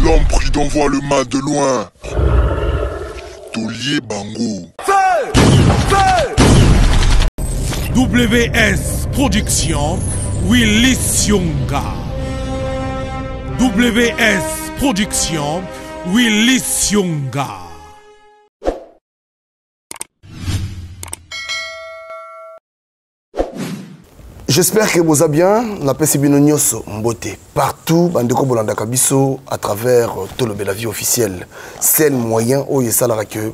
L'homme prudent voit le mal de loin. Tolier Bango. WS Production, Willy Sionga. WS Production, Willy Sionga. J'espère que vous allez bien. La paix Bino Nyoso Mbote. Partout, Bandeko Bolanda Kabiso, à travers tout le la vie officielle. C'est le moyen où il y a que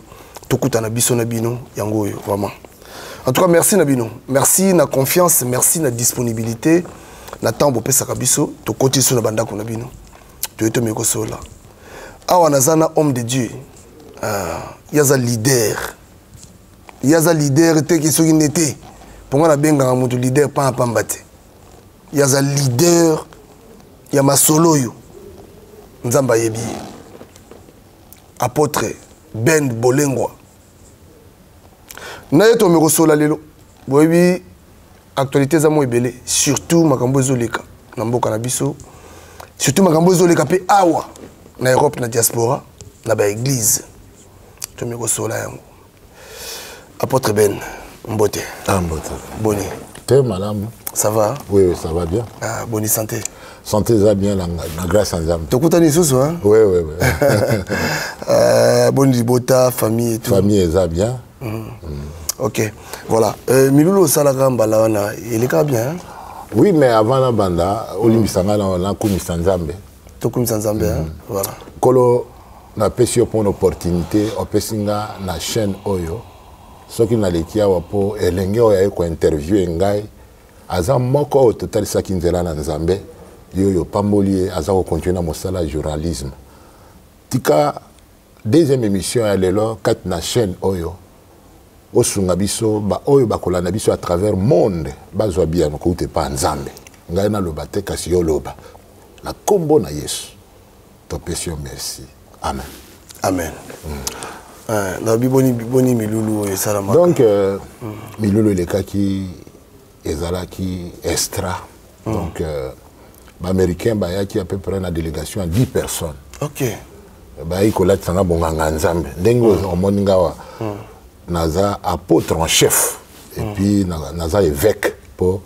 tout le Nabiso Nabino, Yango, vraiment. En tout cas, merci Nabino. Merci na confiance, merci na disponibilité. Na temps pour pesa Kabiso, tu continues sur la banda Nabino. Tu es tombé sur là. Awa Nazana, homme de Dieu. Il y a un leader. Il y a un leader qui est n'était. Pour moi, il y a un leader pas pambate. Il y a un leader, il y a ma solo yo. Nzamba Yebi. Apôtre Ben Bolengwa. Na yeto me kosola lelo. Boyebi actualité za mo ebele, surtout makambo ezoleka na mboka na biso. Surtout makambo ezoleka pe awa na Europe na diaspora na ba église. To me kosola yango. Apôtre Ben Mbote. Ah, Mbote. Boni. T'es malade? Ça va? Oui, oui, ça va bien. Ah, bonne santé. Santé, ça bien, la grâce à Dieu. Tu as écouté les hein? Oui, oui, oui. Bonne libota, famille et tout. Famille, ça bien. Ok, voilà. Milulo Salagamba, là, il est bien. Hein? Oui, mais avant la banda, Olimbisanga, on a commis Sanzambe. Tu as commis Sanzambe, voilà. Kolo, on a pêché pour une opportunité, on a pêché na chaîne Oyo. Ce qui n'a l'équipe pour elenge oyo ko interview ngai aza moko au total ça qui nzela na Nzambe yo pamboli aza ko continuer na mosala journalisme tika deuxième émission ya lelo kat na chaîne oyo osunga biso ba oyo bakola na biso à travers monde bazwa bien ko te pa Nzambe ngai na loba te kasi yo loba na kombo na Yesu to pesi merci amen amen. Donc, Milulu le cas qui est qui extra. Donc, l'Américain qui à peu près une délégation à 10 personnes. Ok. Il collègue ça na bonganga nzambe. Dengo au moningawa. Naza apôtre en chef et puis naza évêque pour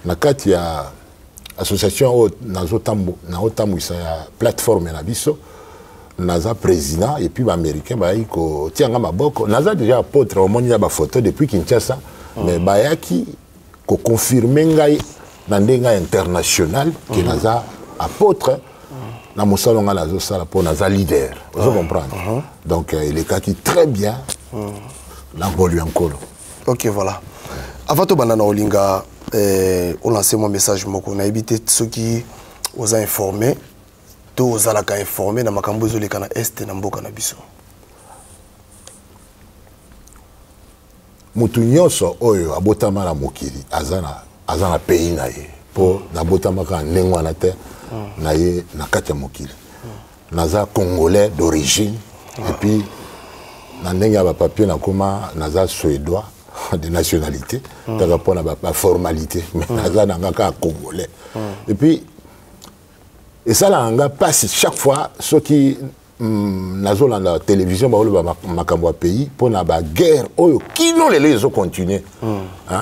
na kati ya association nazo tambu na otamu sa plateforme na biso. Naza président et puis l'américain ko tianga maboko naza déjà apôtre au monde ya ba photo depuis Kinshasa mais bayaki ko confirmer ngai na ndenga international que naza apôtre na mosalo nga nazo sala pour naza leader vous comprendre donc il est kaki très bien la bolu encore. OK, voilà. Avant to banana olinga on lancer mon message moko na éviter ceux qui vous a informé to ozalaka informé na makambo ezoleka na este na mboka na biso. Mutu nyonso oyo abotama na mokili azana pays na ye po na botama ka ndengwa na te na ye na kati ya mokili. Naza congolais d'origine et puis na ndenge ba papier na koma naza suédois de nationalité kaka pona ba formalité mais naza nanga ka congolais et puis et ça là passe chaque fois ceux qui nazo la télévision ba oloba makambo pays pour na ba guerre oyo kino les autres continuer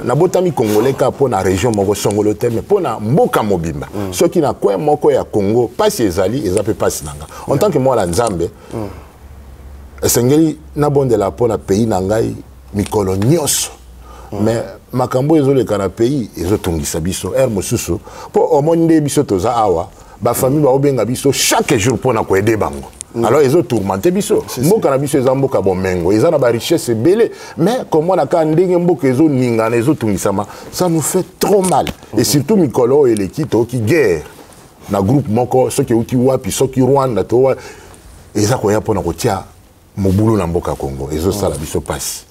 na botami congolais ka pour na région moko songolo te mais pour na mboka mobimba ceux qui na quoi moko ya Congo passe ezali ezape passe nanga en tant que moi la Nzambe esengeli na bonde la pour na pays na ngai mikolo nyonso mais makambo ezoleka na pays ezotungisa biso mosusu po omonde biso toza awa ba famille ba obenga biso chaque jour pour na ko aider bango alors ils ont tourmenté biso mboka na biso eza mboka bomengo eza na ba richesse belé mais comme on a ka ndenge mboka ezo ningana ezo tungisama ça nous fait trop mal et surtout mikolo et l'équipe qui guerre na groupe moko ceux qui uti wapi ceux qui Rwanda to eza ko ya pona ko tia mobulu na mboka Congo ezo sala biso passe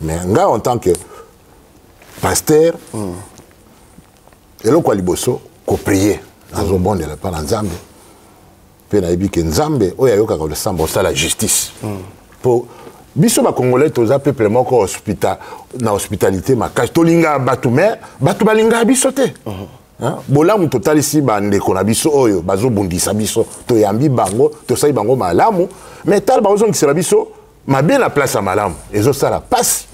mais nga en tant que pasteur eloko liboso ko prier nazo bonde la pa Nzambe pe na yebi ke Nzambe oyo ayoka ko samba sala justice po biso ba congolais toza peuple moko hospital na hospitalité makasi tolinga batu mais batu balinga biso te bolamu totalisi bandeko na biso oyo bazobundisa biso toyambi bango tosali bango malamu mais tala bazongisela biso mabe na place ya malamu ezosala pasi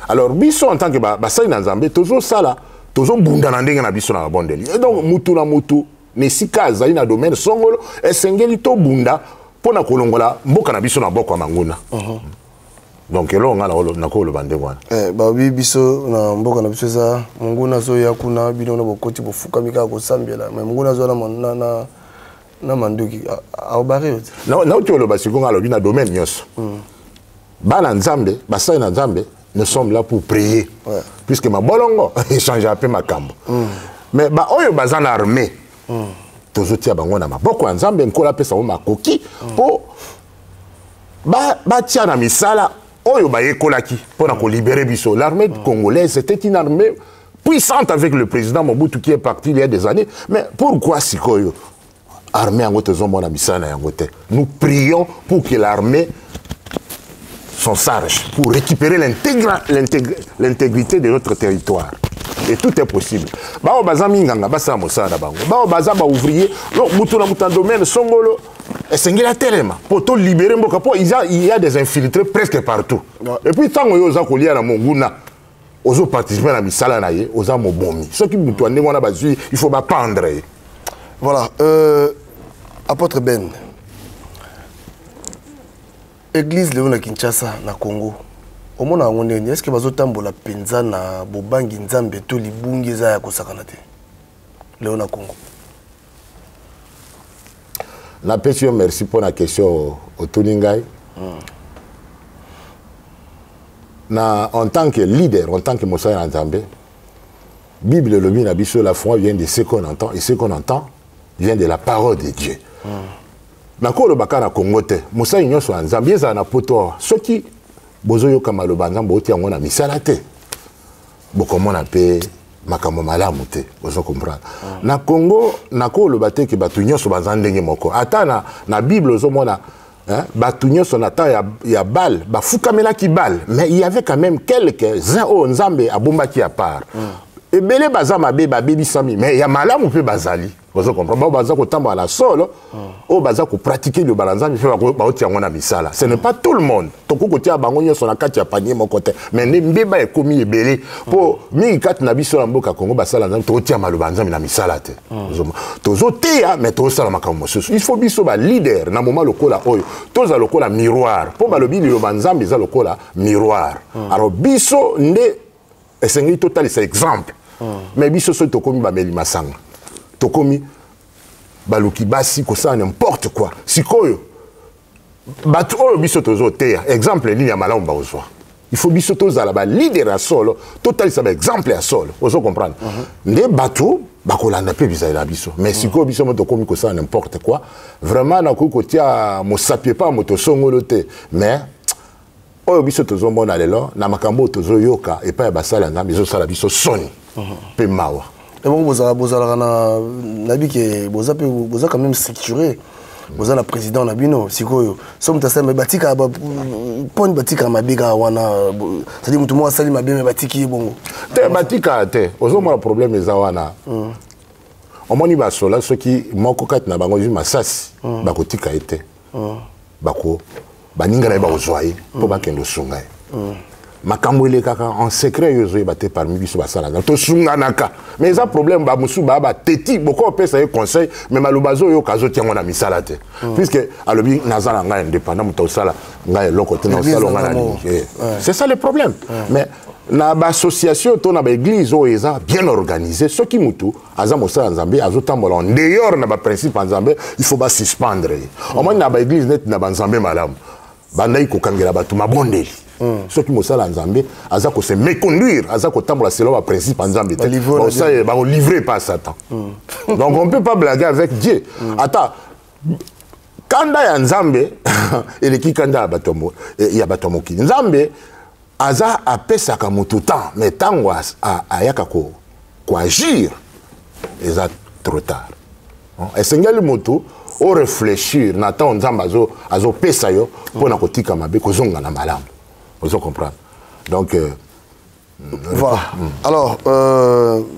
alors biso en tant que basali na nzambe tozosala tozobunda na ndenge na biso na babondeli et donc mutu na mutu nesika azali na domaine songolo esengeli tobunda mpona kolongola mboka na biso na boko ya manguna donc elonga nakoloba ndenge wana babi biso na mboka na biso eza monguna azoya kuna bino na bokoti bofukami kaka kosambela mais monguna azoya na manduki aobare yote nauti oloba sikonga alobi na domaine nyonso bana nzambe basali na nzambe nous sommes là pour prier puisque mabolongo échange un peu makambo mais oyo baza na armée tozotia bango na maboko ya nzambe nkola apesa bango makoki mpo batia na misala oyo bayekolaki mpona kolibere biso. L'armée congolaise c'était une armée puissante avec le président Mobutu qui est parti il y a des années. Mais pourquoi sikoyo armée yango tozomona misala yango te? Nous prions pour que l'armée s'en charge pour récupérer l'intégrité de notre territoire. Et tout est possible. Bao baza minganga basa mosala bango. Bao baza ba ouvrier, no mutu na mutan domaine songolo esengela telema pour to libérer mboka po il y a des infiltrés presque partout. Et puis tango yo za kolia na monguna ozo participer na misala na ye, oza mobomi. Ce qui mutu ande wana bazui, il faut ba pendre. Voilà, apôtre Ben. Église Léon na Kinshasa na Congo. Au monde est-ce que bazotambola penza na bobangi nzambe to libungi za ya kosakana te Léon na Congo? Na question merci pour la question au Toningai. Na en tant que leader, en tant que Moussa Nzambe, Bible le na biso la foi vient de ce qu'on entend et ce qu'on entend vient de la parole de Dieu. Na ko le bakana Congo te Moussa nyonso Nzambe za na poto soki bozoyo kama lo banzambe oti yango na misala te bokomona pe makambo malamu te ozo comprendre na Congo na ko lo bate ke batu nyonso bazandenge moko ata na Bible ozo mona batu nyonso na ta ya bal bafukamela ki bal mais il y avait quand même quelques uns o nzambe abombaki à part ebele baza mabe babebisami mais ya malamu pe bazali ozo comprendre baza ko tamba na solo o baza ko pratiquer le balanzami fe ba oti yango na misala. Ce n'est pas tout le monde toko ko tia bango nyonso na kati ya panier moko te mais ne mbeba e komi ebele po mingi kati na biso na mboka Congo basala nzambe to tia maluba nzambe na misala te tozo tia mais to sala makambo mosusu. Il faut biso ba leader na moment lokola oyo toza lokola miroir po balobi lo banzambe za lokola miroir. Alors biso nde esengi total c'est exemple mais biso so tokomi ba meli masanga tokomi baluki basi ko ça n'importe quoi sikoyo batu oyo biso tozo teya exemple ni ya malamu ba ozwa. Il faut biso tozala ba leader à solo total ça ba exemple à solo ozo comprendre nde batu bakolanda pe bizala biso mais sikoyo biso moto komi ko ça n'importe quoi vraiment na ko tia mo sapie pas moto songolo te mais oyo biso tozo mona lelo na makambo tozo yoka et pas basala nzambe biso sala biso soni pe mawa. Et bon, vous avez quand même structuré. Vous avez le président Nabino, Sikoyo. Somme ta sema batika pon batika mabega wana. C'est-à-dire mutu mo asali mabe batiki bongo. Te batika te. Ozo mo problème eza wana. Omoni ba sola soki moko kat na bango masasi bakotika ete. Bako baninga na ba ozwaye po bakendo sunga. Makambo ile kaka en secret yozo baté parmi biso basala to sunga naka mais ça problème ba musu ba teti boko pesa ye conseil mais malubazo yo kazo tiango na misala te puisque alobi nazala nga indépendant muto sala nga loko te na sala nga c'est ça le problème mais na ba association to na ba église o eza bien organisé ce qui mutu aza mosala nzambe azotambola en dehors na ba principe nzambe il faut ba suspendre au moins na ba église net na ba nzambe malamu bandai ko kangela batu mabondeli. Ceux qui mosala nzambe aza ko se méconduire aza ko tambola selon le principe nzambe bon ça va livrer pas Satan. Donc on peut pas blaguer avec Dieu. Attends kanda ya nzambe ele ki kanda batomo ya batomo ki nzambe aza apesa ka mutu temps mais tango ayaka ko agir eza trop tard. Esengeli mutu o réfléchir na temps nzambe azo pesa yo pona kotika mabe kozonga na malamu. Vous comprenez? Donc, Voilà. Alors,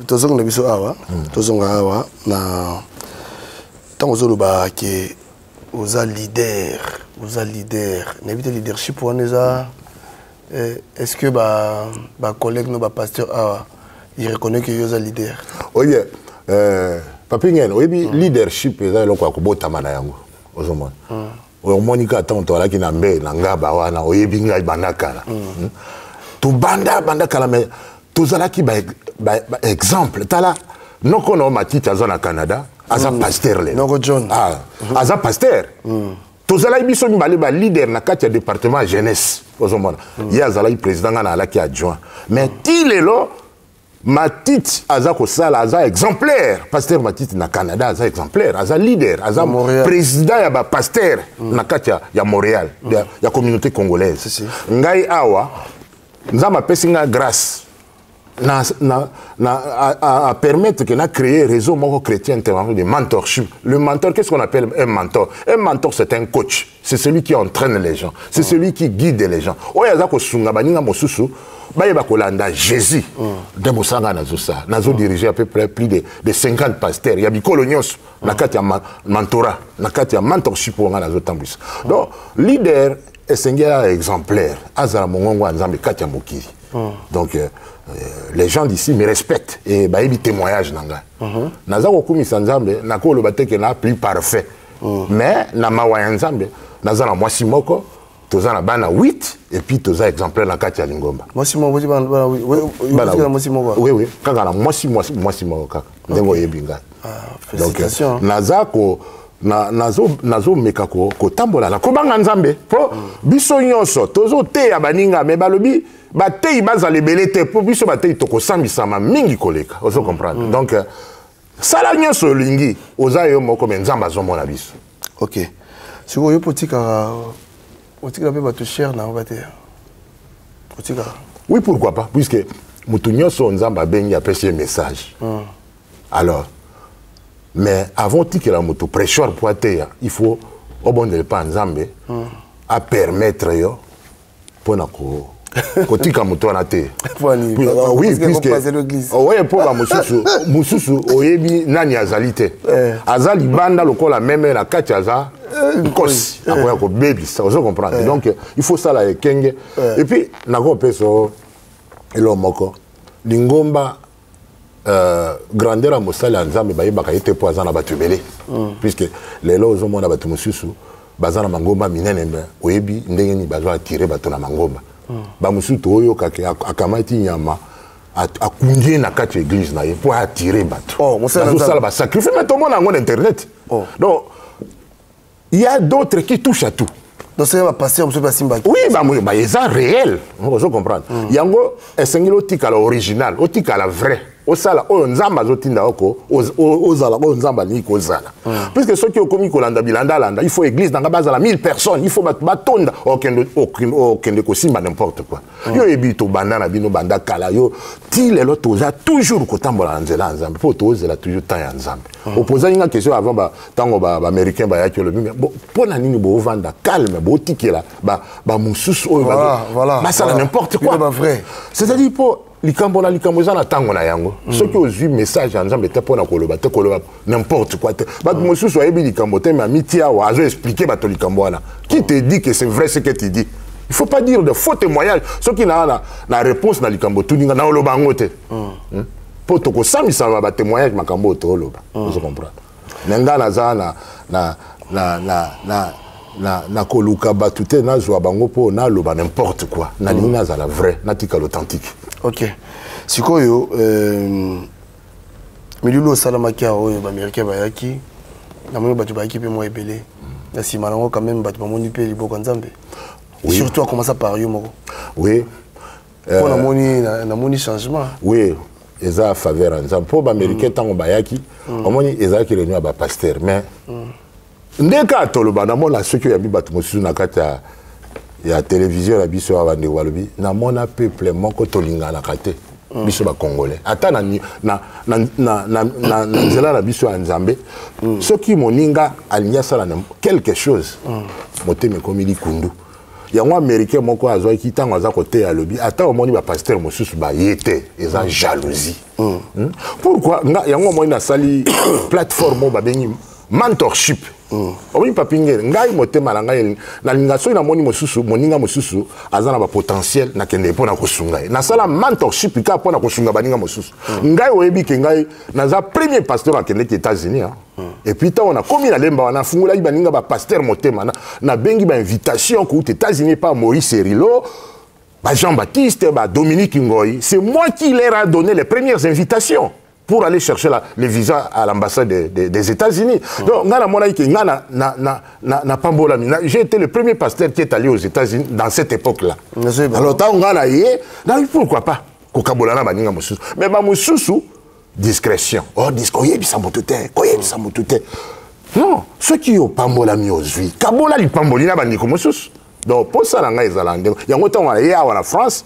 tozonga biso awa, tozonga awa na tango ba ke oza leader, n'habite leadership wana eza est-ce que ba collègue no ba pasteur awa il reconnaît que oza leader? Oui, papi ngene, oyebi leadership eza eloko ko botama na yango. Ozomona. Monika tanto ala ki na mbe na ngaba wana oyebi ngai bandakala. To banda kala mais tozalaki ba exemple tala noko no matiti azana Canada aza pasteur le noko John aza pasteur tozalaki biso mibale ba leader na kati ya département jeunesse ozomona ye azalaki président ngana alaki adjoint mais tilelo matiti aza kosala aza exemplaire pasteur matiti na Canada aza exemplaire aza leader aza président ya ba pasteur na kati ya Montréal ya communauté congolaise ngai awa nzamba pesinga grâce à permettre que na créer réseau moko chrétien intervention de mentorship. Le mentor, qu'est-ce qu'on appelle un mentor? Un mentor, c'est un coach. C'est celui qui entraîne les gens. C'est celui qui guide les gens. Oya zako sunga baninga mosusu ba yeba kolanda Jésus. De mosanga nazosa. Nazo diriger à peu près plus de 50 pasteurs. Ya bikolo nyos na kati ya mentorat, na kati ya mentorship wanga nazo tambisa. Donc leader est exemplaire. Azara mongongo anzambe kati ya mokili. Donc les gens d'ici me respectent et bah ils témoignage nanga. Naza kokumisa nzambe nako lobate ke na plus parfait. Mais na mawa nzambe naza na mwasi moko toza na bana 8 et puis toza exemplaire na kati ya lingomba. Mwasi moko bana mwasi moko. Oui kaka na mwasi moko kaka. Ndengo yebinga. Donc naza ko nazo meka ko tambola na ko banga nzambe po biso nyonso tozo te ya baninga me balobi batei bazale belete po biso batei toko sambisama mingi koleka ozo comprendre donc sala nyonso lingi oza yo moko me nzamba zomona biso. OK siko yo potika pe bato cher na obate potika. Oui pourquoi pas puisque mutu nyonso nzamba bengi apesi message. Alors mais avant que la moto prêcheur poité il faut au bon de pas nzambe à permettre yo pour nako kotika moto na te oui puisque ouais pour la mususu oyebi nani azalite azali banda lokola même la kati aza kosi akoya ko baby ça vous comprenez donc il faut ça la kenge et puis nako peso elo moko lingomba grandeur à mosala nzambe bayebaka ete po azana batubele puisque lelo ozomona batu mususu bazana mangomba minene oyebi ndenge ni bazwa attirer bato na mangomba ba mususu oyo kake akamati nyama akungie na kati église na ye po attirer bato bazosala ba sacrifice mais tout le monde a un internet donc il y a d'autres qui touchent à tout. Donc c'est un pasteur monsieur Basimba. Oui, bah ils sont réels, vous comprenez. Yango esengelo tika la original, otika la vrai. Osala o nzamba zotinda oko ozala o nzamba ni kozala. Puisque ceux qui ont commis kolanda bilanda landa, il faut église dans la base à 1000 personnes, il faut batonda aucun kosimba n'importe quoi. Yo ebito banda na bino banda kala yo ti lelo toza toujours kotambola nzela nzambe. Faut tozela toujours temps ya nzambe. Opposant une question avant ba tango ba américain ba yakyo le mais bon pona nini bo vanda calme bo tikela ba mususu o voilà. Ba ça n'importe quoi. C'est-à-dire pour likambola likamboza na tango na yango ceux qui ont eu message en nzambe te pona koloba n'importe quoi ba mususu ayebi likambo te ma mitia wa azo expliquer bato likamboana qui te dit que c'est vrai ce que tu dis. Il faut pas dire de faux témoignages ceux qui na réponse na likambo tuninga na oloba ngote pour to ko samisa ba témoignage makambo to oloba vous comprenez nenga na za na koluka batute na zwa bango po na loba n'importe quoi na lina za la vrai na tika l'authentique. OK sikoyo milulu salamaki oyo ba américain bayaki na mo batu bayaki pe mo ebele na sima nango quand même batu bamoni pe liboko nzambe surtout à commencer par yo moko oui pour na moni changement oui eza faveur nzambe po ba américain tango bayaki omoni eza ki réunion ba pasteur mais ndeka toloba na mona ceux qui yabi batu mosusu na kata ya télévision la biso abande walobi na mona peuple moko tolinga na kate biso ba congolais ata na nzela na biso ya nzambe ceux qui moninga alinya sala quelque chose moteme komi likundu yango américain moko azwaki ntango aza koteya alobi ata omoni bapaster mosusu baye te eza jalousie. Pourquoi yango omoni nasali plateforme oyo babengi mentorship. Omoni papingere ngai motema na ngai nalinga soki namoni mosusu moninga mosusu aza na bapotentiel nakende mpo na kosunga ye nasala mentorship kaka mpo na kosunga baninga mosusu ngai oyebi ke ngai naza premier pasteur akendeki États-Unis et puis ntango nakomi na lemba wana afungolaki baninga bapaster motema nabengi bainvitation kouta États-Unis par Maurice Rilo, Jean-Baptiste, Dominique Ngoyi. C'est moi qui leur a donné les premières invitations pour aller chercher les visas à l'ambassade des États-Unis. Donc, j'ai été le premier pasteur qui est allé aux États-Unis dans cette époque-là. Alors, pourquoi pas? Mais discrétion. Oh, non, ceux qui ont pambola mi ozui, kabola li pambolina bandiko mosusu. Donc, pour ça, il y a en France.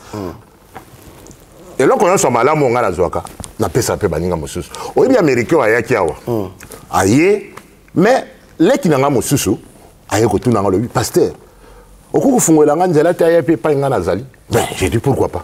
Et là, quand on est là, on a zoaka. On a ça peu baninga mosusu. On est américain à yakiawa. Aïe, mais les qui n'ont pas mosusu, aïe ko tout n'ont le pasteur. Au coup fungo la nganzela ta yape pa ngana zali. Ben, j'ai dit pourquoi pas.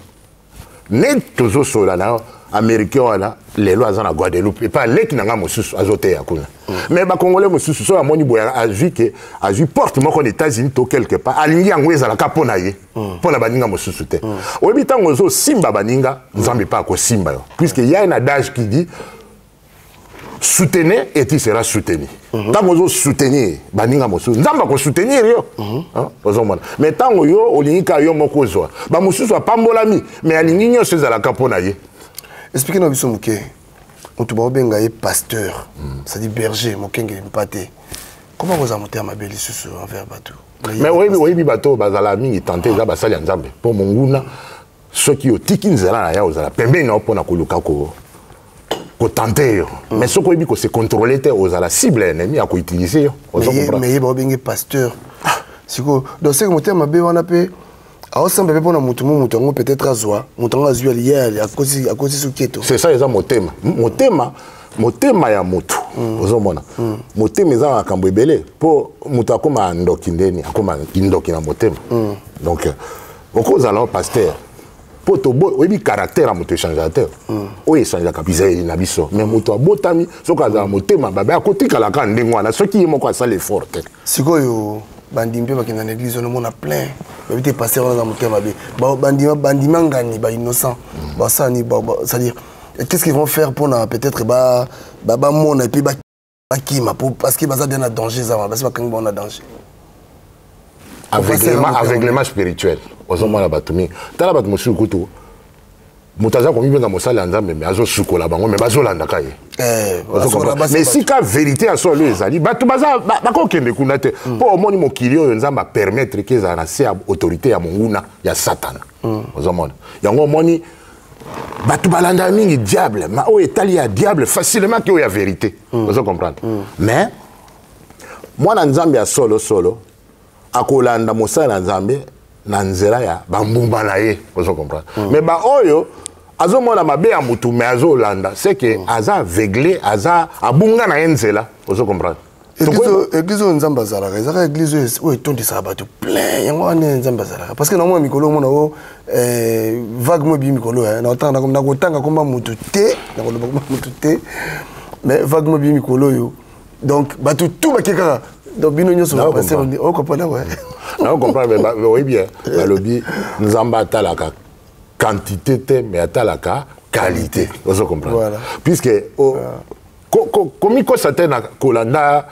Net tozo solana américain wana les lois en Guadeloupe et pas les qui n'ont pas mosusu azote yakuna. Mais ba congolais mosusu so amoni boya azu ke azu porte moko aux États-Unis to quelque part alingi angweza la kapona ye pona baninga mosusu te oyebi tango zo simba baninga nzambe pas ko simba yo puisque il y a un adage qui dit soutenez et tu seras soutenu. Tango zo soutenir baninga mosusu nzamba ko soutenir yo ozomona mais tango yo olingi ka yo moko zo ba mosusu apambolami mais alingi nyo za la kapona ye. Expliquez-nous biso muke. On est pasteur, c'est-à-dire berger, mon kenge mpate. Comment vous avez monté à ma belle sous envers bateau? Mais oui, bateau, bazalami, il tentait de basali en Zambie. Pour mon goût, ceux qui ont tiki nzela ya ozala pembe na pour na koluka ko tenter. Mais ceux qui ont se contrôler te ozala cible ennemi à ko utiliser. Mais il va bien pasteur. Siko, donc c'est que monté à ma belle on appelle. Alors, ça me pour mutu peut-être azwa mutu azwa lié à cause suketo. C'est ça, ils ont motema. Motema ya mutu. Ozomona. Motema eza akambo ebele po mutu akoma ndoki ndeni, akoma kindoki na motema. Donc okoza la pasteur. Po to bo oyebi caractère mutu échangateur. Oye échange ka bizeli na biso. Mais mutu abotami soka za motema babe akotika la kan ndengwa na soki yemoko asala effort. Sikoyo bandimpe bakina na église on a plein babité passer dans motema be bandima ngani ba innocent ba ça ni c'est-à-dire qu'est-ce qu'ils vont faire pour peut-être ba mona et puis ba kima parce que baza dans danger ça parce que quand on a danger aveuglement spirituel ozoma la batumi tala bat mosu kutu mutaza ko mibenga mosala nzambe mais azo sukola bango mais bazolanda kaye mais si ka vérité à solo ezali batu baza bakokende kuna te po omoni mokili oyo nzamba permettre que za na se autorité ya monguna ya satana ozomona yango omoni batu balanda mingi diable ma o etali ya diable facilement que ya vérité ozo comprendre mais moi na nzambe ya solo akolanda mosala nzambe na nzela ya bambumba na ye ozo comprendre mais ba oyo azomona mabe ya mutu mais azolanda c'est que aza aveuglé aza abunga na enzela ozo comprendre église nzamba zalaka ezaka église oyo etondisaka bato plein yango wana nzamba zalaka parce que namona mikolo omona o vague mo bi mikolo nakotanga komba mutu te nakoloba komba mutu te mais vague mo bi mikolo oyo donc bato tout bakekaka donc bino nyonso bapase okopona ouais non comprendre mais oui bien balobi nzamba atalaka quantité mais atalaka qualité vous comprenez voilà. Puisque comme il s'attend à kolanda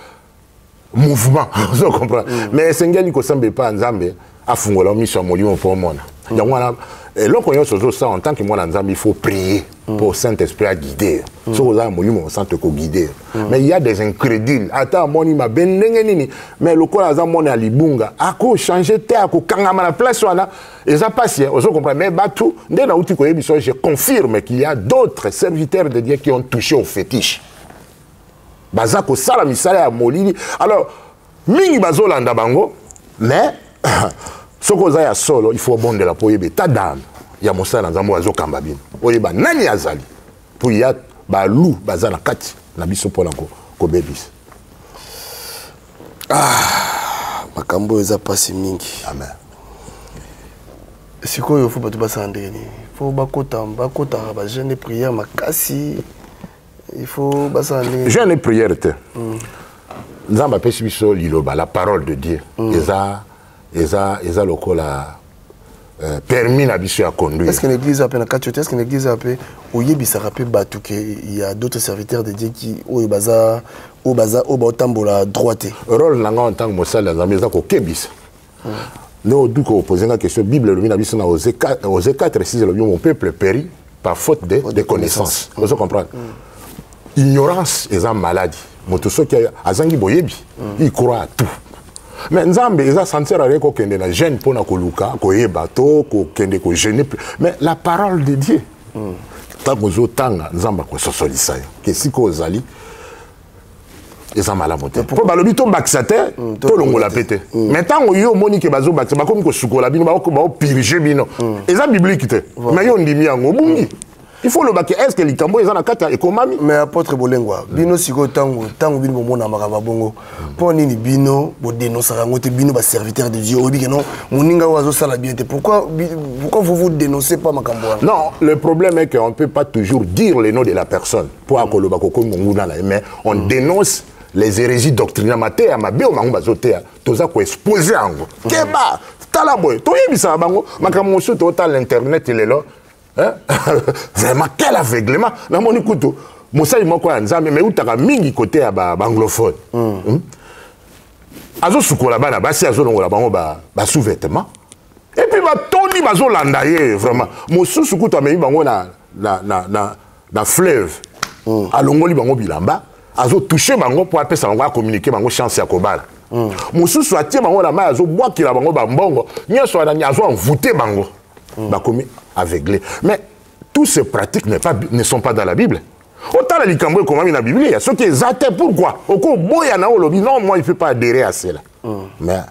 mouvement vous comprenez mais sengeli ko semble pas nzambe afungola mission molimo pour mona donc voilà et là quand on ça en tant que moi nzambe il faut prier pour Saint-Esprit à guider so vous avez molimo on sent ko guider mais il y a des incrédules ata moni ma benenge nini mais le kola za mona libunga ako changer te ako kangama la place wana et ça passe vous comprenez mais batu ndé na uti ko yebiso je confirme qu'il y a d'autres serviteurs de Dieu qui ont touché au fétiche bazako sala misala ya molili alors mingi bazolanda bango mais sokoza ya solo il faut bonde la poyebe ta dame ya mosala nzambo azokamba bino oyeba nani azali pour ya balu bazana kati na biso pona ko bebis makambo eza pasi mingi amen Si il faut pas tout passer en dernier. Il faut pas jeûne et prière, ma cassi. Il faut passer en dernier. Jeûne et prière, nous avons appelé la parole de Dieu. Eza lokola permis na biso à conduire. Est-ce que l'église a appelé est-ce que l'église a appelé il y a d'autres serviteurs de Dieu qui au baza tambola droite. Rôle nanga en tant que mosala na meza ko kebisa. Nous devons poser la question. La Bible, dans Osée 4, 6, mon peuple périt par faute de connaissances. Vous comprenez? Ignorance est une maladie. Il croit à tout. Mais Nzambe, il a senti qu'il y a des jeunes pour nous bateau, mais la parole de Dieu. Tant que nous avons Nzambe ko sosolisa que si ko zali eza malamu te po balobi to bakisate to longola pete maintenant yo moni ke bazo bakisa bakomi ko sukola bino ba piriger bino eza biblique te mais yo ndimi yango bungi il faut le baquer est-ce que likambo eza na kata ekomami mais apôtre Bolengwa bino siko tango bino mona makaba bongo po nini bino bo dénoncer yango te bino ba serviteur de Dieu obi que non moninga wazo sala bien te pourquoi vous dénoncez pas makambo? Non, le problème est qu'on peut pas toujours dire le nom de la personne pour akoloba ko nguna mais on dénonce les hérésies doctrinales matéa mabio mango bazotea toza ko exposer ango keba tala boy to yebisa bango makambo so to ta l'internet lelo hein vraiment quel aveuglement na moni kuto mosali moko ya nzambe mais utaka mingi côté ya ba anglophone azo sukola bana basi azo longola bango ba sous-vêtements et puis ba toni bazo landaye vraiment mosusu kuto amemi bango na fleuve alongoli bango bilamba azo toucher bango pour appeler ça bango communiquer bango chance ya kobala mosusu atie bango la main azo boakila bango ba mbongo nyoso azo envoûter bango ba komi aveuglé mais toutes ces pratiques ne sont pas dans la Bible. Autant les likambo comme dans la Bible il y a ceux qui exaltent pourquoi oko boya na olobi non moi il ne peut pas adhérer à cela mais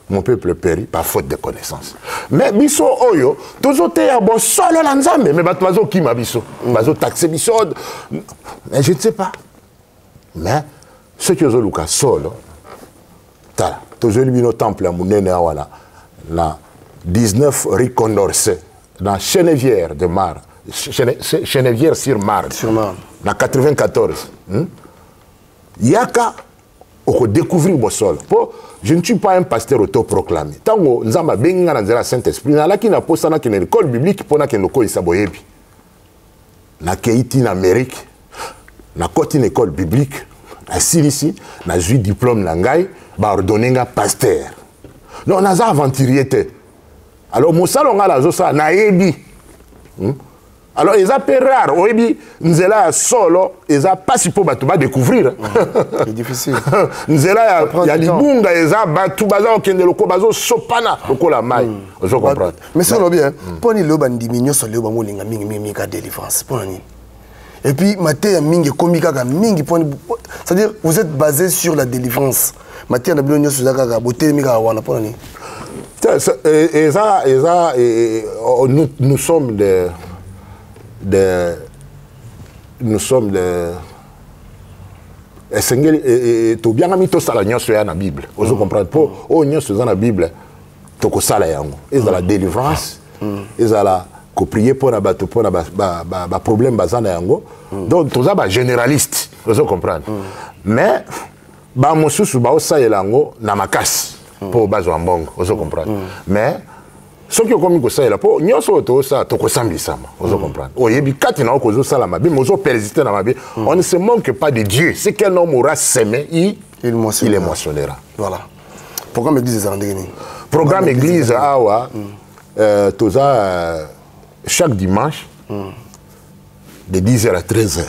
mon peuple périt par faute de connaissance mais biso oyo tozote ya bo solo la nzambe mais bato bazo kima biso bazo taxer biso mais je ne sais pas. Mais ce qui est le solo, toujours le temple à Mounene Awana, na 19 rue Condorcet, dans Chenevière de Mar, Chenevière sur Marne, dans 94. Yaka, on découvrir le sol. Je ne suis pas un pasteur autoproclamé. Tant que nous avons bien dans le Saint-Esprit, nous avons une école biblique pour que nous connaissions les écoles. Nous avons en Amérique. Na côté une école biblique à Silici na eu diplôme nangai ba ordonner nga pasteur non naza aventurier te alors mon salon nga la ça na yebi alors ils appellent rare oyebi nzela solo ils a pas si pour batu ba découvrir c'est difficile nzela ya libunga eza batu baza okende loko bazo sopana loko la mai je comprends mais c'est bien poni lo bandimi so le ba molinga mingi ka délivrance poni. Et puis, c'est-à-dire, vous êtes basé sur la délivrance. Nous sommes nous sommes to bien ami to sala nyonso ya na Bible. Vous comprenez pas o nyonso za na Bible to ko sala yango. Ils la délivrance, ils la ko prier pour abattre pour ba problème bazana yango. Donc tous ça ba généraliste, vous comprenez. Mais ba mosusu ba osala yango na makasi pour bazo mbongo, vous comprenez. Mais ce qui est comme ça là pour nyonso to ça to ko sambisa, vous comprenez. Oyebi kati na ko zo sala mabe, mozo persister na mabe. On ne se manque pas de Dieu. C'est quel homme aura semé, il moissonnera. Voilà. Programme église Zandegeni. Programme église awa chaque dimanche de 10h à 13h.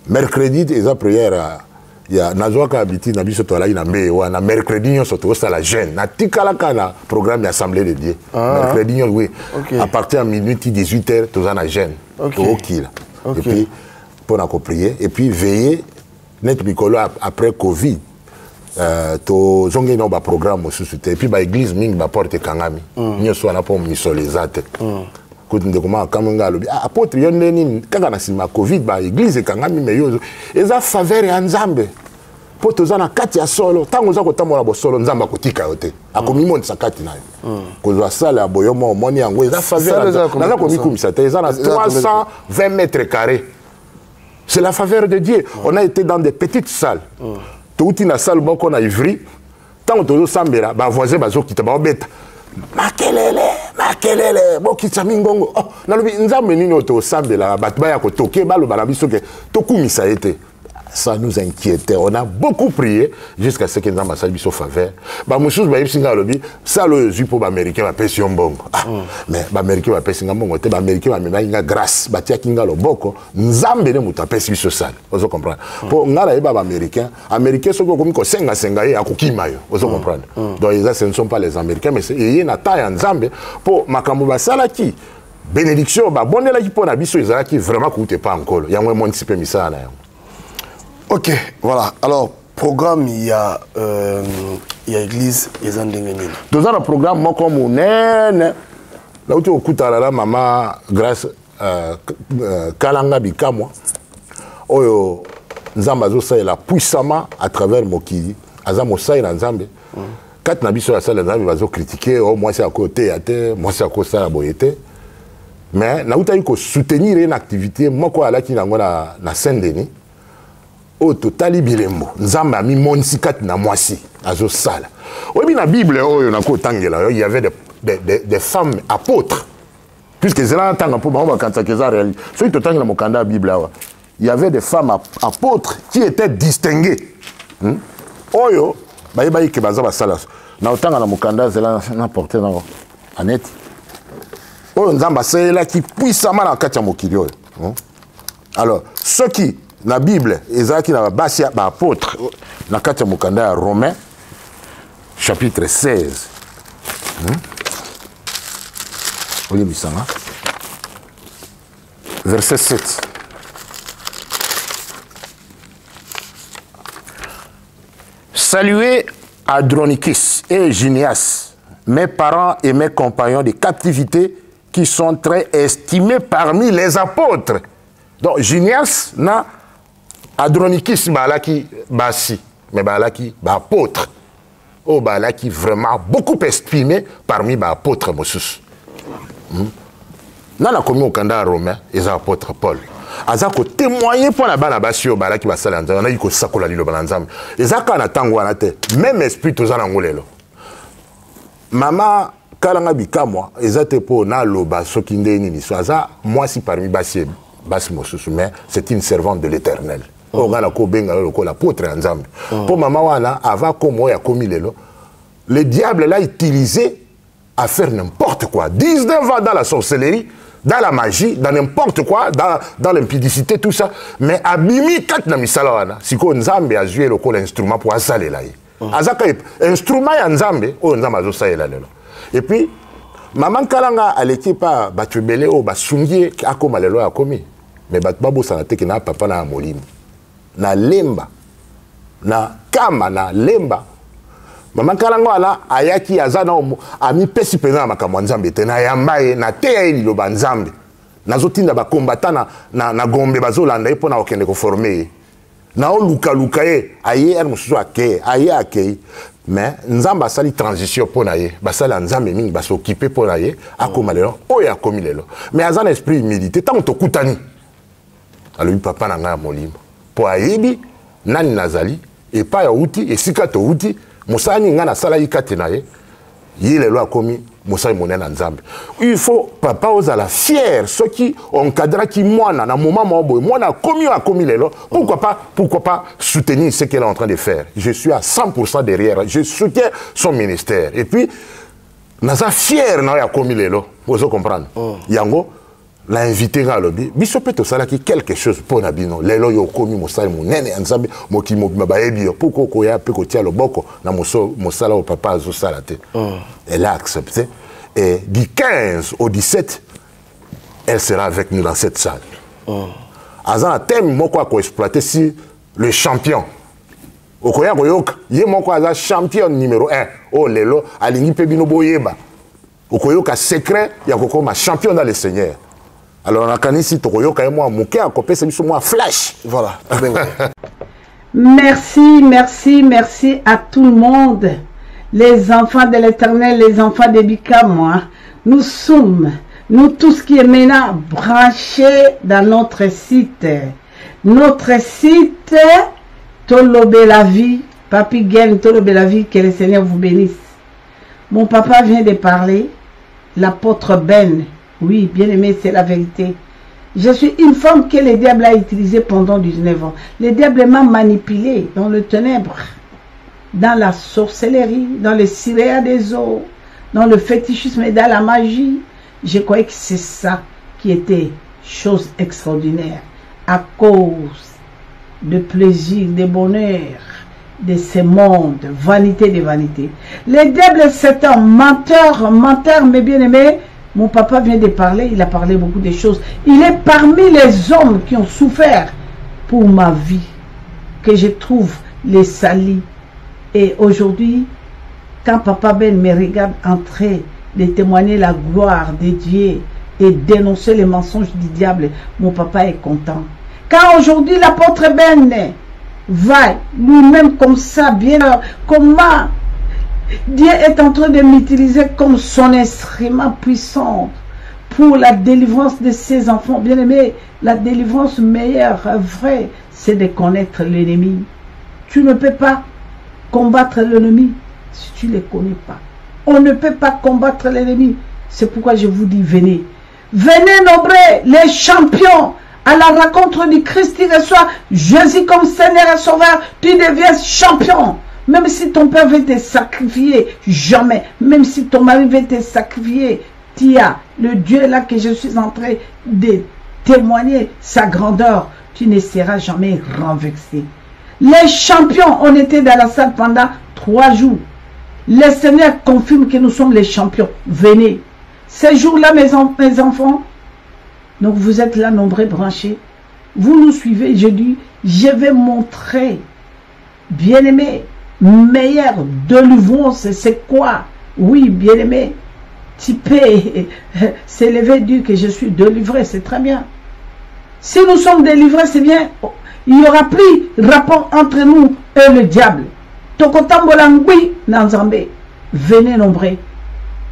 Mercredi, ils ont prière. Il y a Nazoaka habité na biso tola ina mewa na mercredi nyo soto ça la jeune na tikala kana programme d'assemblée de Dieu. Mercredi nyo oui. À partir de minuit 18h toza na jeune. OK. Et puis pour na prier et puis veiller net bikolo après Covid. To zonge no ba programme susute et puis ba église ming ba porte kangami. Nyo so na po misolezate. Kuti ndekoma kamunga lobi apôtre yoneni kaka na sima Covid ba église kangami meyo eza faveur ya Nzambe. po tozana kati ya solo tango za kotambola bo solo nzamba kotika yote akomi monisa kati na yo kozwa sala boyomo omoni yango eza faveur naza komikumisa te eza na 320 mètres carrés. C'est la faveur de Dieu. On a été dans des petites salles. Tout na salle boko na Ivry tant tozo sambela ba voisin bazo kita ba obeta makelele bokitsa mingongo oh nalobi nzambe nini oto sambela batba ya kotoke balo bana biso ke tokumisa ete. Ça nous inquiétait. On a beaucoup prié jusqu'à ce que nous avons fait une faveur. Bah, monsieur, bah, ça le jus pour l'Américain va payer un bon. Mais l'Américain va payer un bon. L'Américain va payer une grâce. Bah, tiens, kinga le boko. Nous avons besoin de payer ce sale. Vous comprenez? Pour nous, les Américains, Américains sont comme quoi senga et à kukimayo. Vous comprenez? Donc, ce ne sont pas les Américains, mais il y a une taille en Zambie pour Makambuba Salaki. Bénédiction, bah, bonne la qui pour Nabiso, ils ont qui vraiment coûté pas encore. Il y a un monde qui peut mis ça. Ok, voilà. Alors, programme, il y a église, il y a Zandengeni. Dans un programme, moi, comme on est, là où tu écoutes la maman, grâce Kalanga Bikamwa, Oyo, Nzambazo Saïla puissamment à travers Mokili, Azamo Saïla Nzambe. Quand Nabiso la salle Nzambe, Vazo critiquer, oh, moi c'est à côté, moi c'est à côté, ça a boyété. Mais, là où tu as eu soutenir une activité, moi, quoi, là, qui n'a pas na Saint-Denis. Au total bilembo nzamba mi monisi kati na mwasi azo sala obi na bible oyo na ko tangela il y avait des femmes apôtres puisque zela tanga po ba kanta keza réel so to tangela mokanda bible awa il y avait des femmes apôtres qui étaient distinguées oyo ba ke baza ba sala na tanga na mokanda zela na porter na anet oyo nzamba sela qui puissamment na kati ya mokili oyo alors ceux qui la Bible, Ezaki na basi ba apôtre na kati ya mokanda ya Romains chapitre 16. Oye bisanga. Verset 7. Saluez Adronicus et Gynéas, mes parents et mes compagnons de captivité qui sont très estimés parmi les apôtres. Donc Gynéas na Adronicus balaki basi mais balaki ba apôtre oh balaki vraiment beaucoup estimé parmi ba apôtres mosus nana komi okanda romain les apôtres Paul azako témoigner pour la bana basi o balaki basala nzambe na yiko sakola lilo bana nzambe ezaka na tango wana te même esprit tozana ngolelo mama Kalanga Bikamwa ezate po na loba soki ndeni ni so aza moi si parmi basi basi mosus mais c'est une servante de l'Éternel. On a l'apôtre Nzambe. Pour maman wana avant comme ya komi lelo, le diable l'a utilisé à faire n'importe quoi. 19 ans dans la sorcellerie, dans la magie, dans n'importe quoi, dans l'impudicité, tout ça. Mais abimi kat na misala wana, siko Nzambe a joué l'instrument pour asale là. Azaka instrument ya Nzambe, o Nzambe azo saela lelo. Et puis maman Kalanga à l'équipe batubele o basungie akoma lelo ya komi. Mais batbabo sanate ki na papa na molimo. Na lemba na kama na lemba mama Kalanga ala ayaki azana ami pesi pena makamwa Nzambe te na yambaye na teya liloba Nzambe nazotinda ba combattant na gombe bazolanda e pona okende ko former na oluka lukaye aye er mususu ake aye ake mais Nzamba sali transition pona ye basala Nzambe mingi baso occuper pona ye akoma lelo oya komi lelo mais azana esprit humilité tant to kutani alobi papa na nga molimo po ayebi nani nazali et pas ya uti et sika to uti musani nga na sala yikate na ye yilelo akomi musani monena Nzambe il faut papa ozala fier ceux qui encadra qui mwana na moment mobo mwana akomi lelo pourquoi pas soutenir ce qu'elle est en train de faire. Je suis à 100% derrière, je soutiens son ministère et puis naza fier na ya komi lelo vous comprendre yango l'a invité à l'objet. Bisopeto salaki quelque chose pour Nabino. Lelo yo komi mosali munene Nzambe moki mabaebi pourquoi koya pe ko tia loboko na mosala au papa azo salate. Elle a accepté et du 15 au 17 elle sera avec nous dans cette salle. Azan thème moko ko exploiter si le champion. Okoya koyoka ye moko aza champion numéro 1. Oh lelo alingi pe bino boyeba. Okoyoka secret ya kokoma champion dans le Seigneur. Alors, on a ici, Tokoyoka et moi, Mouké a copié, c'est moi flash. Voilà. Merci, merci, merci à tout le monde. Les enfants de l'Éternel, les enfants de Bikama, nous sommes, nous tous qui est maintenant branchés dans notre site. Notre site, Tolobé la vie, Papi Gen, Tolobé la vie, que le Seigneur vous bénisse. Mon papa vient de parler, l'apôtre Ben. Oui, bien aimé, c'est la vérité. Je suis une femme que le diable a utilisée pendant 19 ans. Le diable m'a manipulée dans le ténèbre, dans la sorcellerie, dans le ciréa des eaux, dans le fétichisme et dans la magie. Je croyais que c'est ça qui était chose extraordinaire. À cause de plaisir, de bonheur, de ce monde, vanité de vanité. Le diable, c'est un menteur, mes bien-aimés. Mon papa vient de parler, il a parlé beaucoup de choses. Il est parmi les hommes qui ont souffert pour ma vie, que je trouve les salis. Et aujourd'hui, quand Papa Ben me regarde entrer, de témoigner la gloire de Dieu et dénoncer les mensonges du diable, mon papa est content. Quand aujourd'hui l'apôtre Ben va lui-même comme ça, bien, comment Dieu est en train de m'utiliser comme son instrument puissant pour la délivrance de ses enfants. Bien aimé, la délivrance meilleure, vraie, c'est de connaître l'ennemi. Tu ne peux pas combattre l'ennemi si tu ne le connais pas. On ne peut pas combattre l'ennemi. C'est pourquoi je vous dis, venez. Venez nombreux, les champions, à la rencontre du Christ qui reçoit Jésus comme Seigneur et Sauveur. Tu deviens champion. Même si ton père veut te sacrifier, jamais. Même si ton mari veut te sacrifier, tu as le Dieu là que je suis en train de témoigner sa grandeur. Tu ne seras jamais renversé. Les champions, on était dans la salle pendant 3 jours. Le Seigneur confirme que nous sommes les champions. Venez. Ces jours-là, mes enfants, donc vous êtes là, nombreux branchés. Vous nous suivez, je dis, je vais montrer, bien-aimé, meilleur délivrance, c'est quoi? Oui, bien-aimé, tu peux s'élever, dire que je suis délivré, c'est très bien. Si nous sommes délivrés, c'est bien. Il n'y aura plus rapport entre nous et le diable. Tokotambolangui Nanzambe. Venez nombreux.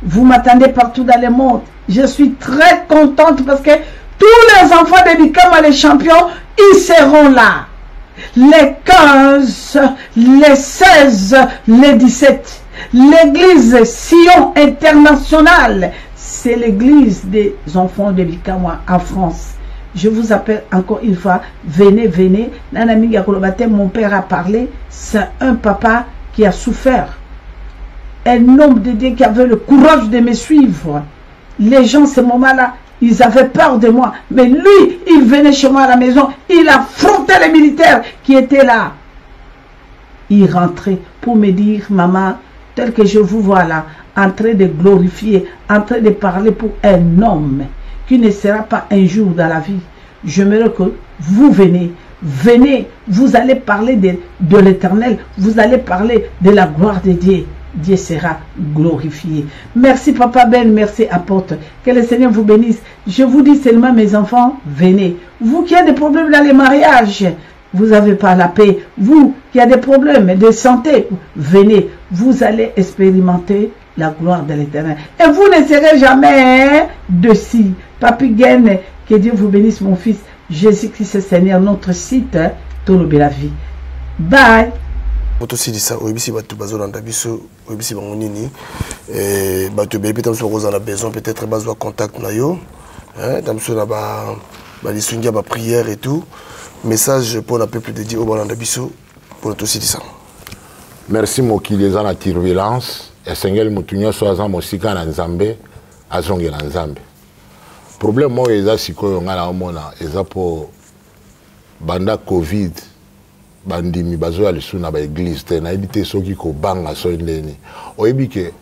Vous m'attendez partout dans le monde. Je suis très contente parce que tous les enfants de Bikama, les champions, ils seront là. Les 15, les 16, les 17. L'église Sion internationale, c'est l'église des enfants de Bikama en France. Je vous appelle encore une fois, venez, venez. Nanami Gakolobate, mon père a parlé, c'est un papa qui a souffert. Un homme de Dieu qui avait le courage de me suivre. Les gens, ce moment-là, ils avaient peur de moi. Mais lui, il venait chez moi à la maison, il affrontait les militaires qui étaient là. Il rentrait pour me dire, maman, tel que je vous vois là, en train de glorifier, en train de parler pour un homme qui ne sera pas un jour dans la vie. J'aimerais que vous venez, vous allez parler de l'Éternel, vous allez parler de la gloire de Dieu. Dieu sera glorifié. Merci Papa Ben, merci apôtre. Que le Seigneur vous bénisse. Je vous dis seulement mes enfants, venez. Vous qui avez des problèmes dans les mariages, vous n'avez pas la paix. Vous qui avez des problèmes de santé, venez. Vous allez expérimenter la gloire de l'Éternel. Et vous ne serez jamais dessus. Papi Gen, que Dieu vous bénisse mon fils. Jésus-Christ Seigneur, notre site, Tolobé la vie. Bye. Aussi dit ça, si tu as besoin si besoin peut-être besoin contact na yo, prière et tout. Message pour le peuple de Dieu au Bandabiso pour tout aussi dit ça. Merci mokili za na turbulence et Seigneur mutunyo so za mosika na Nzambe azonge na Nzambe. Problème mo eza sikoyo ngala omona eza po banda Covid bandimi bazo ya lisuna ba église te na ebité soki ko banga so ndeni oyebi ke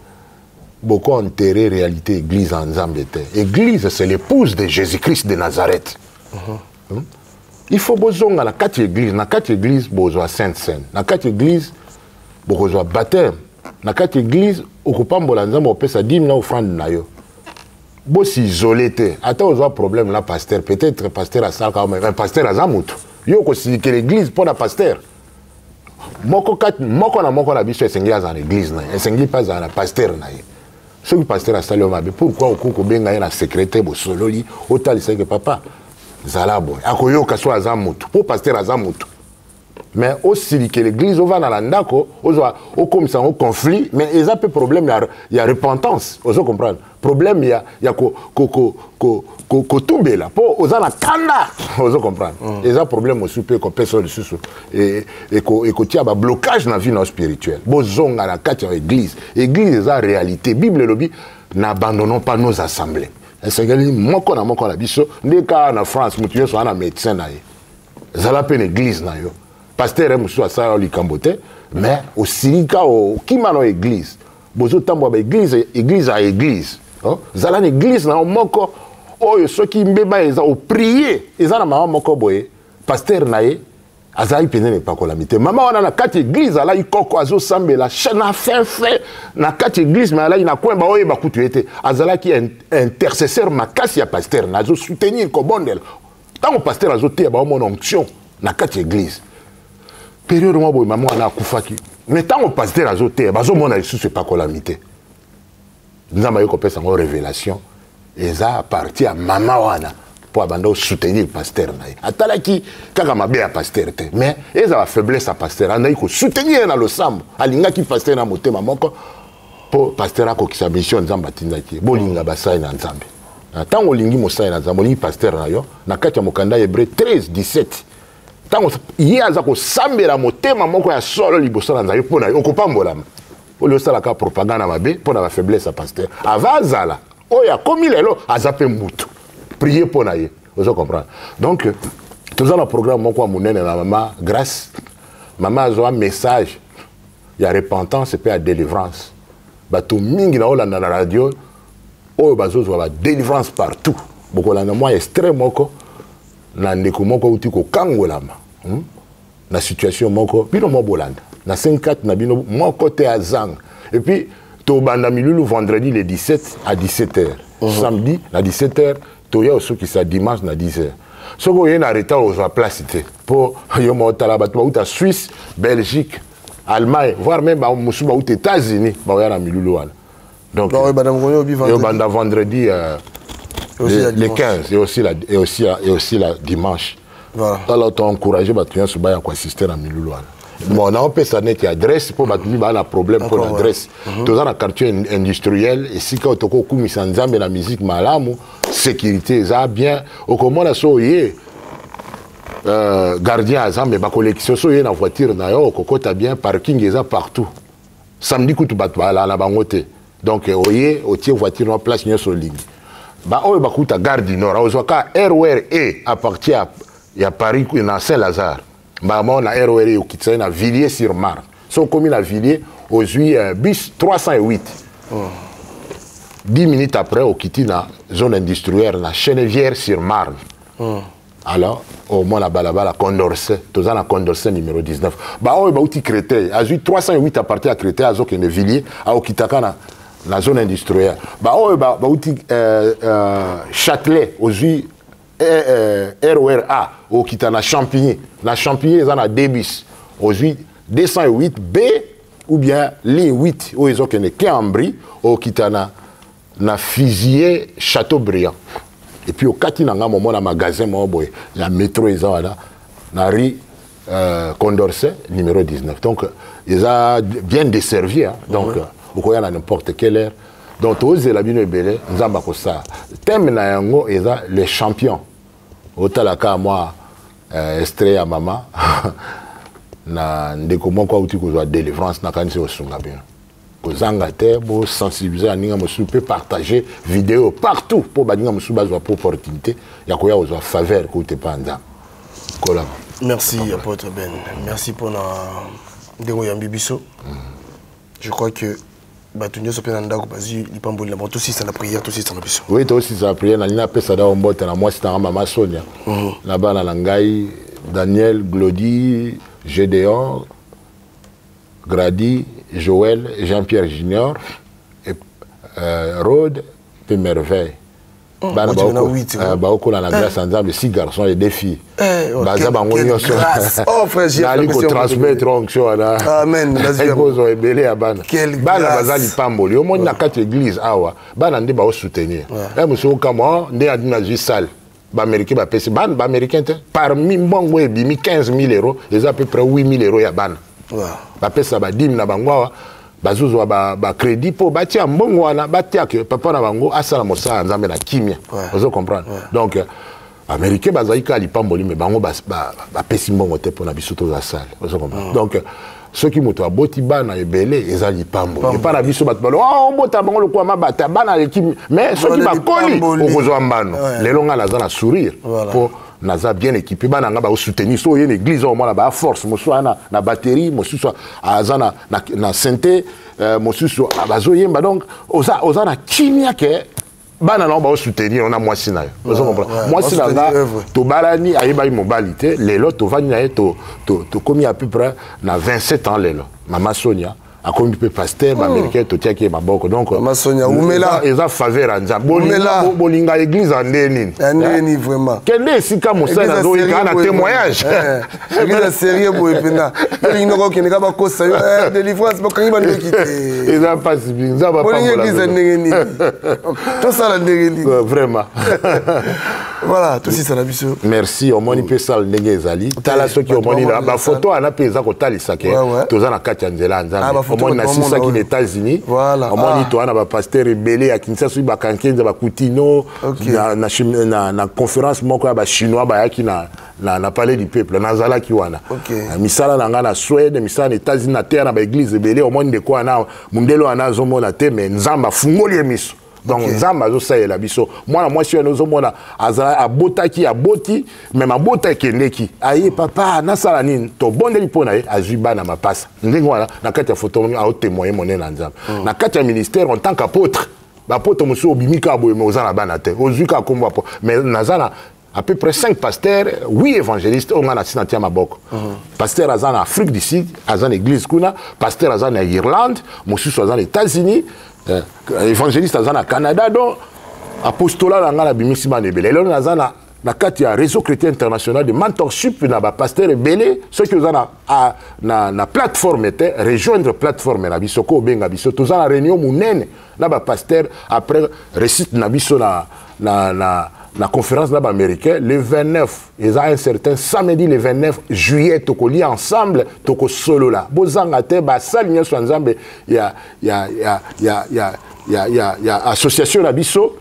beaucoup enterré réalité église en Nzambe te. Église c'est l'épouse de Jésus-Christ de Nazareth. Il faut bozonga na kati église, na kati église bozwa sainte sainte, na kati église bozwa baptême, na kati église okopambola Nzambe opesa 10 000 offrande na yo. Bo si isolé te, ata ozwa problème là pasteur, peut-être pasteur a ça comme un pasteur a zamutu. Yo ko si que l'église pour la pasteur. moko na biso esengi aza na église na ye esengi mpe aza na pasteur na ye soki pasteur asali yo mabe pourquoi okoki kobenga ye na secrétaire bosololi otalisaki papa zala boye akoyoka so aza motu mpo pasteur aza motu mais osilike l'église ovanda na ndako okomisa yango conflit mais eza mpe problème ya repentance ozo comprendre problème ya kotumbela mpo oza na kanda ozo comprendre eza problème osu mpe kopesa lisusu ekotia bablocage na vie na spirituelle bozonga na kati ya église eza réalité bible elobi n'abandonnons pas nos assemblées esengeli moko na biso nde kaka na France motu nyonso ana médecin na ye ezala mpe na église na yo pasteur mosusu asala yo likambo te mais osilika okima na église bozotambola baéglise à église zala na église na yo moko oyo soki mbeba eza oprie eza na mama moko boye pasteur na ye azalaki pene na epakolami te mama wana na kati église alai koko azosambela na fin na kati église me alai na kwemba oyeba kutu ye te azalaki intercesseur makasi ya pasteur na azosoutenir kobondela ntango pasteur azoteya baomona onction na kati église période mwa boye mama wana akufaki me ntango pasteur azoteya bazomona lisusu epakolami te nzambe aye kopesa yango révélation eza parti ya mama wana mpo abanda osoutenir pasteur na ye atalaki kaka mabe ya pasteur te mais eza bafaiblesse ya pasteur andaki kosoutenir ye na losambo alingaki pasteur na motema moko mpo pasteur akokisa mission nzambe atindaki ye bolinga basali na nzambe ntango olingi mosali na nzambe olingi pasteur na yo na kati ya mokanda hébreu 13:17 ntango ye aza kosambela motema moko ya solo liboso na nzambe mpo na yo okopambolama oyo osalaka propagande mabe mpo na bafaiblesse ya pasteur ava azala oyo akomi lelo aza mpe mutu prier mpo na ye ozo comprendre donc toza na programme moko ya monene na mama grâce mama azwa message ya repentance mpe ya délivrance bato mingi na olanda na radio oyo bazozwa badélivrance partout bokolanda mwa extrait moko na ndeko moko uti kokangolama na situation moko bino mwa bolanda na 5-4 na bino moko te azanga et puis tobanda milulu vendredi le 17 à 17h samedi na 17h toya osukisa dimanche na 10h soko oye na retard ozwa place te mpo yo motala bato bauta Suisse Belgique Allemagne voire même bamosusu bauta États-Unis baoya na milulu wana donc yo banda vendredi le 15 et aussi la dimanche tala toencourage bato nyonso baya koassiste na milulu wana bon na opesa neti adresse mpo bato mi baa na problème mpo na adresse toza na quartier industriel esika otoko okumisa nzambe na musique malamu sécurité eza bien okomona so oye gardien aza me bacollection so oye na voiture na yo okokota bien parking eza partout samedi kutu bato balala na bango te donc oye otie voiture na place nyonso olingi baoyo bakuta gare du nord ozwaka RER à partir ya Paris na Saint-Lazare Maman na ROR okitsa na Villiers sur Marne. So comme na Villiers aujourd'hui bus 308. 10 minutes après okiti na zone industrielle na Chenevière sur Marne. Alors au moins la balabala Condorcet, toza na Condorcet numéro 19. Ba o ba uti Créteil, a 308 à partir à Créteil à zoke ne Villiers à okitaka na zone industrielle. Ba o ba uti Châtelet aujourd'hui RORA au Kita na Champigny. Na Champigny, ils ont a deux bus. Aujourd'hui, 208B ou bien ligne 8 où ils ont Cambry au Kita na Fisier Châteaubriand. Et puis au Katinanga, moment na magasin, la métro, ils ont là, na rue Condorcet, numéro 19. Donc, ils ont bien desservi. Hein. Donc, vous voyez à n'importe quelle heure. Donc, tous les abineux belé, nous avons fait ça. Thème na yango, ils ont les champions. Otalaka moi, extrait à maman, na ndeko moko uti kozwa délivrance na kanisi osunga bien. Kozanga te, bo sensibiliser aninga mosu peut partager vidéo partout pour baninga mosu bazwa pour opportunité ya koya ozwa faveur ko te panda. Kola. Merci apôtre Ben. Merci pour na ndengo ya mbibiso. Je crois que batunyo sopena ndako bazi lipamboli na tout si c'est la prière tout si c'est la biso. Oui, tout si c'est la prière na lina pesa da ombota na moi c'est na mama Sonia. Na bana na ngai Daniel, Glody, Gédéon, Grady, Joël, Jean-Pierre Junior, et Rode, et Merveille. bana baokola na grâce nzambe 6 garçons et 2 filles baza bango nyonso nali kotransmettre onction wana ekozwa ebele ya bana bana baza lipamboli omoni na kati église awa bana nde baosoutenir mosu okama nde adi na zwi sale baaméricain bapesi bana baaméricain te parmi mbongo ebimi 15 000 euros eza à peu près 8 000 euros ya bana bapesa badime na bango awa bazuzwa crédit pour batia mbongo wana batia que papa na bango asala mosala nzambe na kimia vous comprendre donc américain bazali ka lipamboli mais bango bapesi mbongo te pona biso to za sale vous comprendre donc ceux qui moto aboti bana ebele eza lipambo et pas na biso bato balo oh bota bango lokwa mabata bana l'équipe mais ceux qui bakoli okozwa mbano lelo nga naza na sourire pour naza bien équipé bana nga ba soutenir so une église au moins ba force mosu na batterie mosu so aza na santé mosu so abazo yemba donc oza na kimia ke bana na ba soutenir on a moi sina vous comprenez moi sina nga to balani ayeba immobilité lelo to vani na to commis à peu près na 27 ans lelo maman Sonia a comme peu pasteur américain to tiaki maboko donc maman Sonia umela eza faveur anja bolinga église andeni vraiment kende sika mosala do ikana témoignage église sérieux boy pena bolinga ko keneka ba kosa délivrance ba kangi ba ndekite eza pas binza ba bolinga église ndengeni to sala ndengeni vraiment voilà tout ça la biso merci au moni pe sala ndenge ezali tala soki au moni ba photo ana pe eza ko talisa ke toza na kati ya nzela nzambe au moins na aux États-Unis voilà au moins toi na ba pasteur rebelle à Kinshasa ba kankenza ba Kutino na conférence moko ya ba chinois ba yaki na palais du peuple na zala ki wana misala na nga na Suède misala na États-Unis na terre na ba église rebelle au moins de quoi na mundelo ana zomona te mais nzamba fungoli emiso donc nzamba zo saela biso mwana mwasi ono zomona azala abotaki aboti même abota kendeki ayi papa na sala nini to bondeli pona ye azwi bana mapasa ndenge wana na kati ya photo a témoigner monene na nzamba na kati ya ministère en tant qu'apôtre bapôtre monsieur obimika boye mais ozana bana te ozuka kombo mais nazana à peu près 5 pasteurs, 8 évangélistes, on a signé à Maboko. Pasteur Azan en Afrique du Sud, Azan Église Kuna, pasteur Azan en Irlande, Monsieur Azan aux États-Unis, évangéliste Azan au Canada, donc apostolat dans la Bimisima Nebele. Et là, on a na kati ya réseau chrétien international de mentorship na ba pasteur belé ceux qui ont na plateforme était rejoindre plateforme na biso ko benga biso tous na réunion munene na ba pasteur après récite na biso na conférence là américain le 29 ils ont un certain samedi le 29 juillet toko li ensemble toko solo là bozanga te ba sali nyo nzambe ya association na biso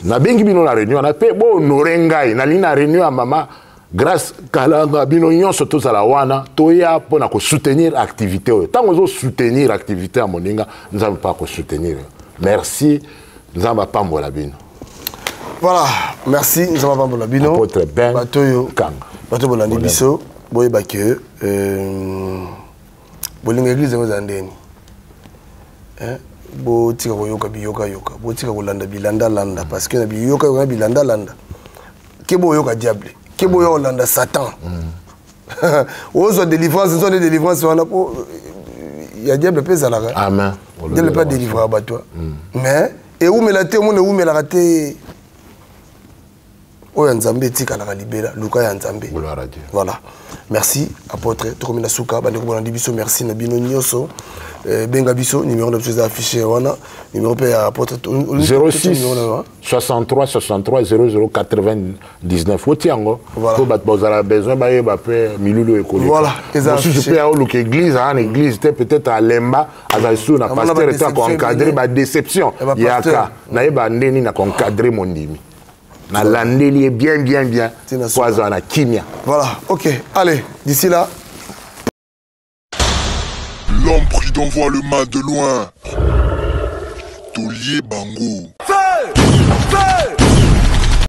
na bengi bino na réunion na pe bo norengai na lina réunion à maman grâce kalanga bino nyonso tozala wana toya pona ko soutenir activité tango zo soutenir activité à moninga nzambe pas ko soutenir merci nzamba pambola bino. Voilà, merci, nous avons pas bino. Apôtre Ben Batoyo Kanga. Bato bolandi biso, boye bakye bolinga église ngo zandeni. Bo tika ko yoka biyoka yoka, bo tika ko landa bilanda landa parce que na biyoka yoka bilanda landa. Ke bo yoka diable, ke bo yoka landa Satan. Ozo délivrance, ozo délivrance wana po ya diable pesa la. Amen. Dieu ne pas délivrer bato. Mais et où me la té monde où me la raté. Oya Nzambe tika la libéra Luka ya Nzambe. Voilà. Merci apôtre Tokomina Souka bandeko bolandi biso merci na bino nyoso benga biso numéro de plus affiché wana numéro pe apôtre 06 63 63 00 99 otiango ko bat bozala besoin ba yeba pe milulu ekolo. Voilà, si je peux aller à l'église en église peut-être à Lemba à sous na pasteur est ko encadrer ba déception yaka na yeba ndeni na ko encadrer mondimi. Na landeli bien. Poison na kimia. Voilà, ok. Allez, d'ici là. L'homme prudent voit le mal de loin. Tolier Bango.